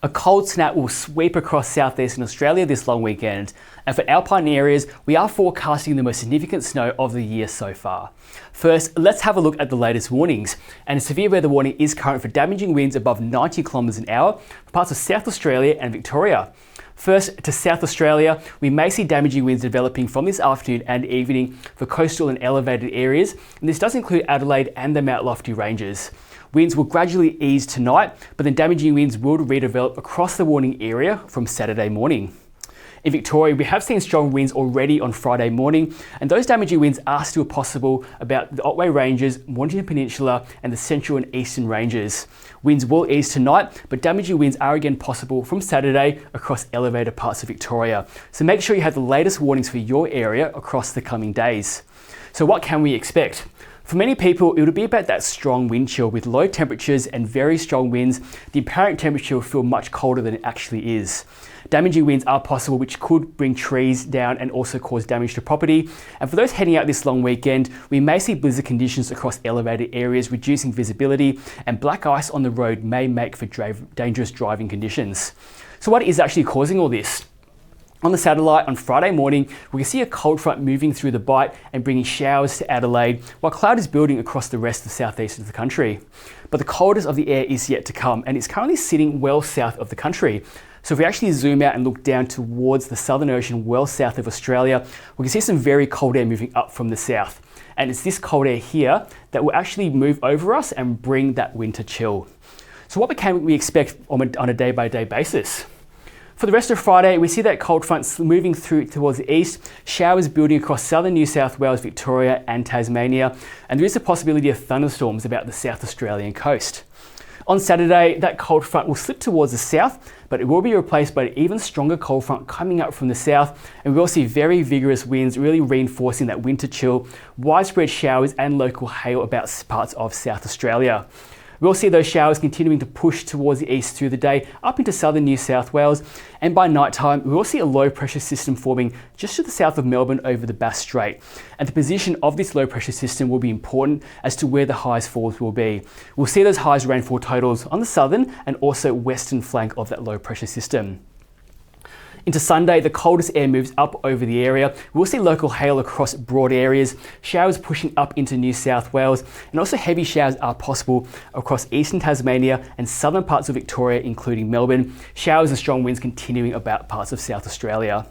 A cold snap will sweep across southeastern Australia this long weekend, and for alpine areas, we are forecasting the most significant snow of the year so far. First, let's have a look at the latest warnings, and a severe weather warning is current for damaging winds above 90 kilometres an hour for parts of South Australia and Victoria. First, to South Australia, we may see damaging winds developing from this afternoon and evening for coastal and elevated areas, and this does include Adelaide and the Mount Lofty ranges. Winds will gradually ease tonight, but then damaging winds will redevelop across the warning area from Saturday morning. In Victoria, we have seen strong winds already on Friday morning, and those damaging winds are still possible about the Otway Ranges, Mornington Peninsula, and the central and eastern ranges. Winds will ease tonight, but damaging winds are again possible from Saturday across elevated parts of Victoria. So make sure you have the latest warnings for your area across the coming days. So what can we expect? For many people, it will be about that strong wind chill with low temperatures and very strong winds. The apparent temperature will feel much colder than it actually is. Damaging winds are possible, which could bring trees down and also cause damage to property. And for those heading out this long weekend, we may see blizzard conditions across elevated areas, reducing visibility, and black ice on the road may make for dangerous driving conditions. So what is actually causing all this? On the satellite on Friday morning, we can see a cold front moving through the Bight and bringing showers to Adelaide, while cloud is building across the rest of the southeast of the country. But the coldest of the air is yet to come, and it's currently sitting well south of the country. So if we actually zoom out and look down towards the Southern Ocean, well south of Australia, we can see some very cold air moving up from the south. And it's this cold air here that will actually move over us and bring that winter chill. So what can we expect on a day-by-day basis? For the rest of Friday, we see that cold front moving through towards the east, showers building across southern New South Wales, Victoria and Tasmania, and there is a possibility of thunderstorms about the South Australian coast. On Saturday, that cold front will slip towards the south, but it will be replaced by an even stronger cold front coming up from the south, and we will see very vigorous winds really reinforcing that winter chill, widespread showers and local hail about parts of South Australia. We'll see those showers continuing to push towards the east through the day up into southern New South Wales, and by night time we will see a low pressure system forming just to the south of Melbourne over the Bass Strait. And the position of this low pressure system will be important as to where the highs falls will be. We'll see those highs rainfall totals on the southern and also western flank of that low pressure system. Into Sunday, the coldest air moves up over the area. We'll see local hail across broad areas, showers pushing up into New South Wales, and also heavy showers are possible across eastern Tasmania and southern parts of Victoria, including Melbourne. Showers and strong winds continuing about parts of South Australia.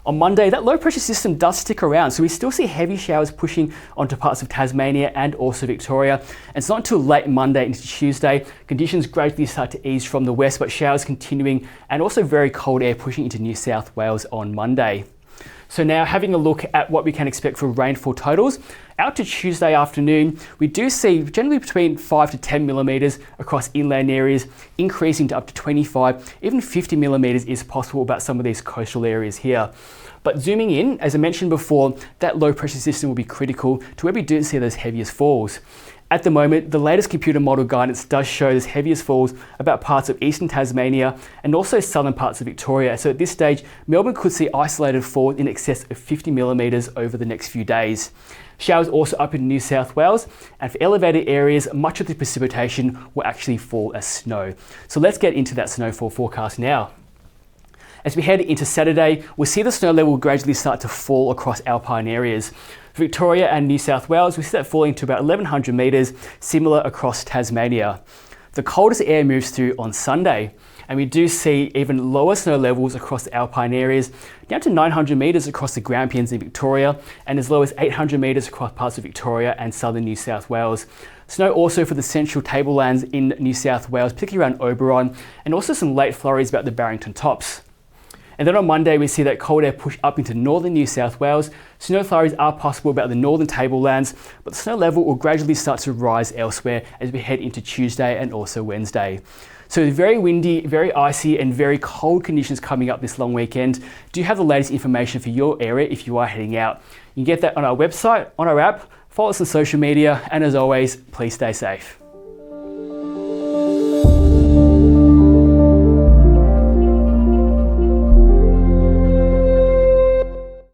On Monday, that low pressure system does stick around, so we still see heavy showers pushing onto parts of Tasmania and also Victoria. And it's not until late Monday into Tuesday, conditions gradually start to ease from the west, but showers continuing and also very cold air pushing into New South Wales on Monday. So now having a look at what we can expect for rainfall totals. Out to Tuesday afternoon, we do see generally between 5 to 10 millimetres across inland areas, increasing to up to 25, even 50 millimetres is possible about some of these coastal areas here. But zooming in, as I mentioned before, that low pressure system will be critical to where we do see those heaviest falls. At the moment, the latest computer model guidance does show those heaviest falls about parts of eastern Tasmania and also southern parts of Victoria. So at this stage, Melbourne could see isolated falls in excess of 50 millimetres over the next few days. Showers also up in New South Wales, and for elevated areas, much of the precipitation will actually fall as snow. So let's get into that snowfall forecast now. As we head into Saturday, we'll see the snow level gradually start to fall across alpine areas. For Victoria and New South Wales, we see that falling to about 1,100 metres, similar across Tasmania. The coldest air moves through on Sunday, and we do see even lower snow levels across the alpine areas, down to 900 metres across the Grampians in Victoria, and as low as 800 metres across parts of Victoria and southern New South Wales. Snow also for the central tablelands in New South Wales, particularly around Oberon, and also some late flurries about the Barrington Tops. And then on Monday, we see that cold air push up into northern New South Wales. Snow flurries are possible about the northern tablelands, but the snow level will gradually start to rise elsewhere as we head into Tuesday and also Wednesday. So very windy, very icy and very cold conditions coming up this long weekend. Do you have the latest information for your area if you are heading out? You can get that on our website, on our app, follow us on social media, and as always, please stay safe.